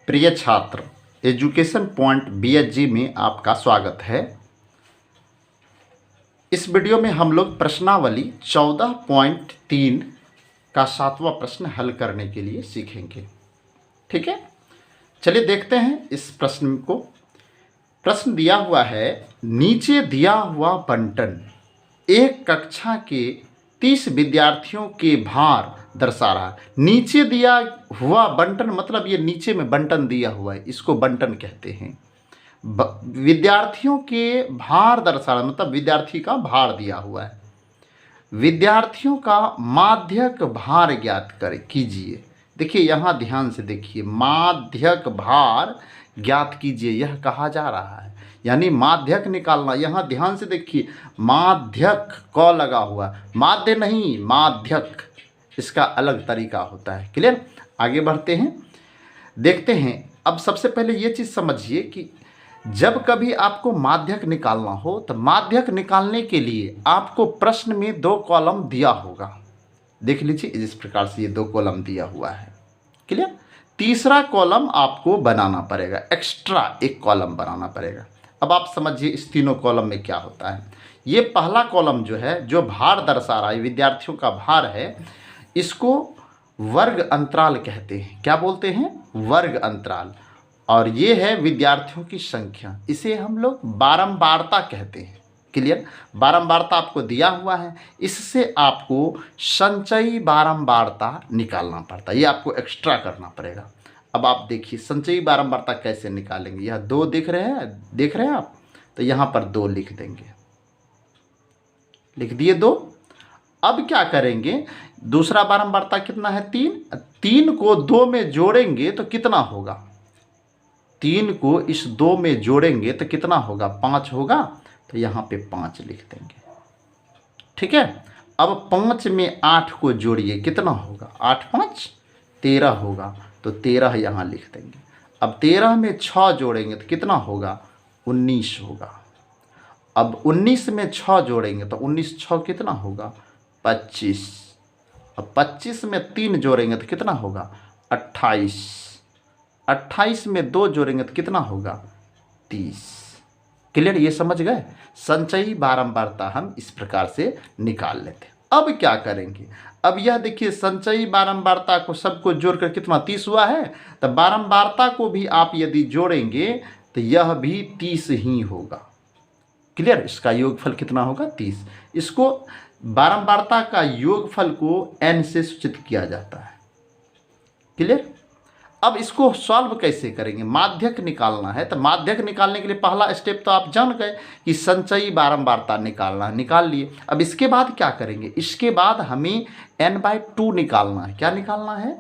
प्रिय छात्र, education point BHG में आपका स्वागत है। इस वीडियो में हम लोग प्रश्नावली 14.3 का 7वां प्रश्न हल करने के लिए सीखेंगे। ठीक है, चलिए देखते हैं इस प्रश्न को। प्रश्न दिया हुआ है, नीचे दिया हुआ बंटन एक कक्षा के 30 विद्यार्थियों के भार दर्शा रहा है। नीचे दिया हुआ बंटन मतलब ये नीचे में बंटन दिया हुआ है, इसको बंटन कहते हैं। विद्यार्थियों के भार दर्शा रहा मतलब विद्यार्थी का भार दिया हुआ है। विद्यार्थियों का माध्यक भार ज्ञात कर कीजिए। देखिए यहाँ ध्यान से देखिए, माध्यक भार ज्ञात कीजिए यह कहा जा रहा है, यानी माध्यक निकालना। यहाँ ध्यान से देखिए, माध्यक क लगा हुआ, माध्य नहीं माध्यक, इसका अलग तरीका होता है। क्लियर, आगे बढ़ते हैं, देखते हैं। अब सबसे पहले ये चीज़ समझिए कि जब कभी आपको माध्यक निकालना हो तो माध्यक निकालने के लिए आपको प्रश्न में 2 कॉलम दिया होगा। देख लीजिए इस प्रकार से ये 2 कॉलम दिया हुआ है। क्लियर, तीसरा कॉलम आपको बनाना पड़ेगा, एक्स्ट्रा एक कॉलम बनाना पड़ेगा। अब आप समझिए इस तीनों कॉलम में क्या होता है। ये पहला कॉलम जो है, जो भार दर्शा रहा है, विद्यार्थियों का भार है, इसको वर्ग अंतराल कहते हैं। क्या बोलते हैं? वर्ग अंतराल। और ये है विद्यार्थियों की संख्या, इसे हम लोग बारंबारता कहते हैं। क्लियर, बारंबारता आपको दिया हुआ है, इससे आपको संचयी बारंबारता निकालना पड़ता है, ये आपको एक्स्ट्रा करना पड़ेगा। अब आप देखिए संचयी बारंबारता कैसे निकालेंगे। यह 2 दिख रहे हैं आप, तो यहाँ पर 2 लिख देंगे, लिख दिए 2। अब क्या करेंगे, दूसरा बारंबारता कितना है? 3। 3 को 2 में जोड़ेंगे तो कितना होगा? 3 को इस 2 में जोड़ेंगे तो कितना होगा? 5 होगा, तो यहाँ पे 5 लिख देंगे। ठीक है, अब 5 में 8 को जोड़िए, कितना होगा? 8 5 13 होगा, तो 13 यहाँ लिख देंगे। अब 13 में 6 जोड़ेंगे तो कितना होगा? 19 होगा। अब 19 में 6 जोड़ेंगे तो 19 6 कितना होगा? 25। अब 25 में 3 जोड़ेंगे तो कितना होगा? 28। 28 में 2 जोड़ेंगे तो कितना होगा? 30। क्लियर, ये समझ गए? संचयी बारंबारता हम इस प्रकार से निकाल लेते हैं। अब क्या करेंगे, अब यह देखिए संचयी बारंबारता को सबको जोड़कर कितना 30 हुआ है, तो बारंबारता को भी आप यदि जोड़ेंगे तो यह भी 30 ही होगा। क्लियर, इसका योगफल कितना होगा? 30। इसको बारंबारता का योगफल को n से सूचित किया जाता है। क्लियर, अब इसको सॉल्व कैसे करेंगे? माध्यक निकालना है, तो माध्यक निकालने के लिए पहला स्टेप तो आप जान गए कि संचयी बारंबारता निकालना है, निकाल लिए। अब इसके बाद क्या करेंगे? इसके बाद हमें n/2 निकालना है। क्या निकालना है?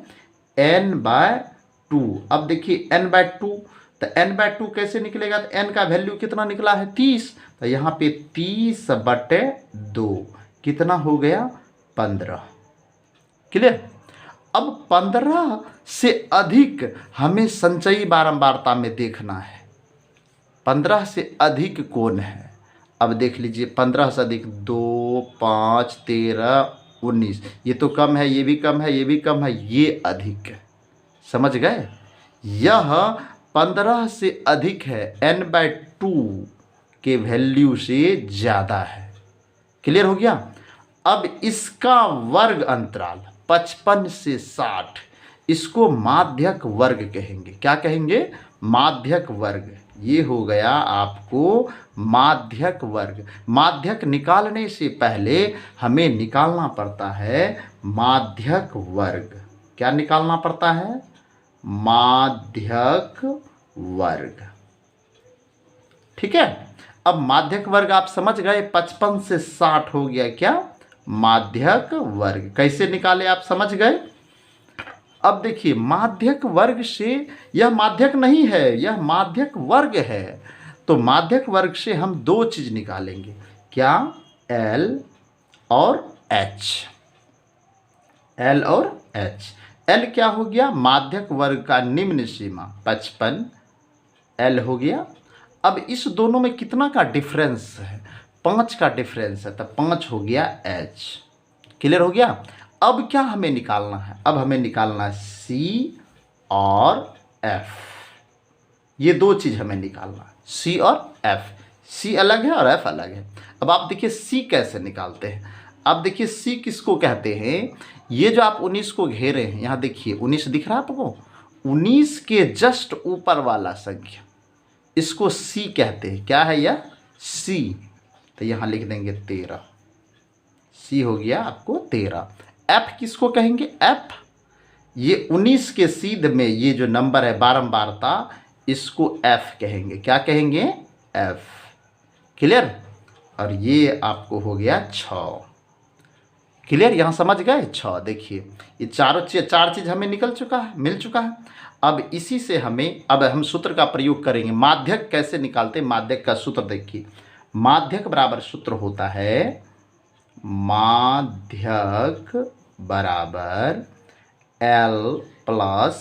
n/2। अब देखिए n/2, तो n/2 कैसे निकलेगा? तो n का वैल्यू कितना निकला है? 30, तो यहाँ पे 30/2 कितना हो गया? 15। क्लियर, अब 15 से अधिक हमें संचयी बारंबारता में देखना है। 15 से अधिक कौन है? अब देख लीजिए, 15 से अधिक 2 5 13 19, ये तो कम है, ये भी कम है, ये भी कम है, ये अधिक है। समझ गए? यह 15 से अधिक है, n/2 के वैल्यू से ज़्यादा है। क्लियर हो गया? अब इसका वर्ग अंतराल 55 से 60, इसको माध्यक वर्ग कहेंगे। क्या कहेंगे? माध्यक वर्ग। ये हो गया आपको माध्यक वर्ग। माध्यक निकालने से पहले हमें निकालना पड़ता है माध्यक वर्ग। क्या निकालना पड़ता है? माध्यक वर्ग। ठीक है, अब माध्यक वर्ग आप समझ गए, 55 से 60 हो गया क्या? माध्यक वर्ग। कैसे निकाले आप समझ गए? अब देखिए, माध्यक वर्ग से, यह माध्यक नहीं है, यह माध्यक वर्ग है, तो माध्यक वर्ग से हम 2 चीज निकालेंगे। क्या? L और H। L और H। L क्या हो गया? माध्यक वर्ग का निम्न सीमा 55, L हो गया। अब इस दोनों में कितना का डिफरेंस है? 5 का डिफरेंस है, तो 5 हो गया H। क्लियर हो गया? अब क्या हमें निकालना है? अब हमें निकालना है C और F। ये दो चीज़ हमें निकालना, सी और एफ। सी अलग है और एफ अलग है। अब आप देखिए सी कैसे निकालते हैं। अब देखिए सी किसको कहते हैं, ये जो आप 19 को घेरे हैं, यहाँ देखिए 19 दिख रहा है आपको, 19 के जस्ट ऊपर वाला संख्या, इसको सी कहते हैं। क्या है यह, सी। तो यहाँ लिख देंगे 13, सी हो गया आपको 13। एफ किसको कहेंगे, एफ, ये 19 के सीध में ये जो नंबर है बारंबारता, इसको एफ कहेंगे। क्या कहेंगे, एफ। क्लियर। और ये आपको हो गया 6। क्लियर, यहाँ समझ गए। 6 देखिए ये चार चीज़ हमें मिल चुका है। अब इसी से अब हम सूत्र का प्रयोग करेंगे। माध्यक कैसे निकालते हैं, माध्यक का सूत्र देखिए। माध्यक बराबर सूत्र होता है, माध्यक बराबर L plus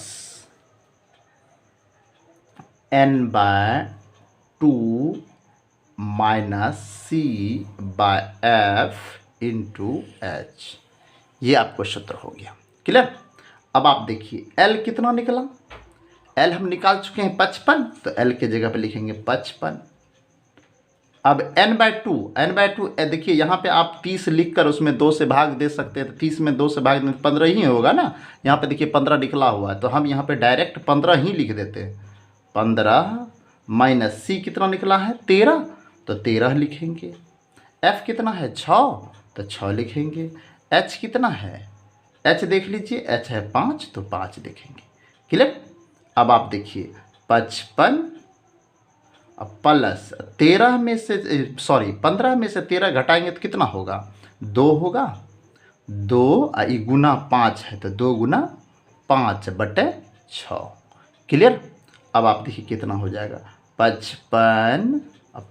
n/2 minus C/F into H। ये आपको सूत्र हो गया। क्लियर। अब आप देखिए L कितना निकला, L हम निकाल चुके हैं 55, तो L के जगह पे लिखेंगे 55। अब n/2 देखिए यहाँ पे आप 30 लिखकर उसमें 2 से भाग दे सकते हैं, तो 30 में 2 से भाग दें 15 ही होगा ना। यहाँ पे देखिए 15 निकला हुआ है, तो हम यहाँ पे डायरेक्ट 15 ही लिख देते हैं। 15 माइनस सी कितना निकला है 13, तो 13 लिखेंगे। F कितना है 6, तो 6 लिखेंगे। H कितना है, H देख लीजिए, H है 5, तो 5 लिखेंगे। क्लियर। अब आप देखिए 55 प्लस 15 में से 13 घटाएंगे तो कितना होगा, 2 होगा। 2 गुना 5 है, तो 2 गुना 5/6। क्लियर। अब आप देखिए कितना हो जाएगा, 55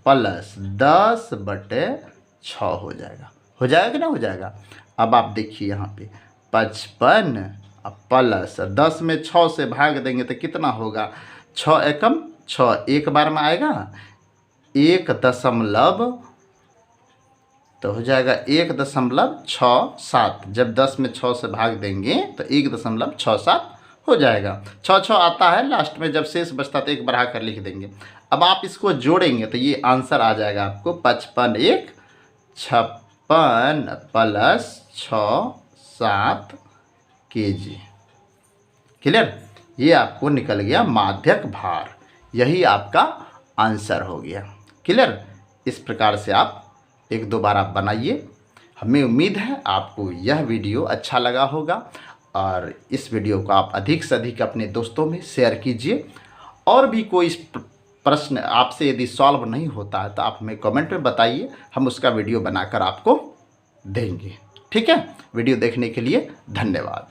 प्लस 10/6 हो जाएगा। हो जाएगा कि ना हो जाएगा। अब आप देखिए यहाँ पे 55 प्लस 10 में 6 से भाग देंगे तो कितना होगा, 6 एकम 6, एक बार में आएगा 1 तो हो जाएगा 1.67। जब 10 में 6 से भाग देंगे तो 1.67 हो जाएगा। 6 आता है लास्ट में, जब शेष बचता तो एक बढ़ा कर लिख देंगे। अब आप इसको जोड़ेंगे तो ये आंसर आ जाएगा आपको 55 1 56 प्लस 6 7 kg। क्लियर। ये आपको निकल गया माध्यक भार, यही आपका आंसर हो गया। क्लियर। इस प्रकार से आप 1-2 बार आप बनाइए। हमें उम्मीद है आपको यह वीडियो अच्छा लगा होगा, और इस वीडियो को आप अधिक से अधिक अपने दोस्तों में शेयर कीजिए। और भी कोई प्रश्न आपसे यदि सॉल्व नहीं होता है तो आप हमें कमेंट में बताइए, हम उसका वीडियो बनाकर आपको देंगे। ठीक है। वीडियो देखने के लिए धन्यवाद।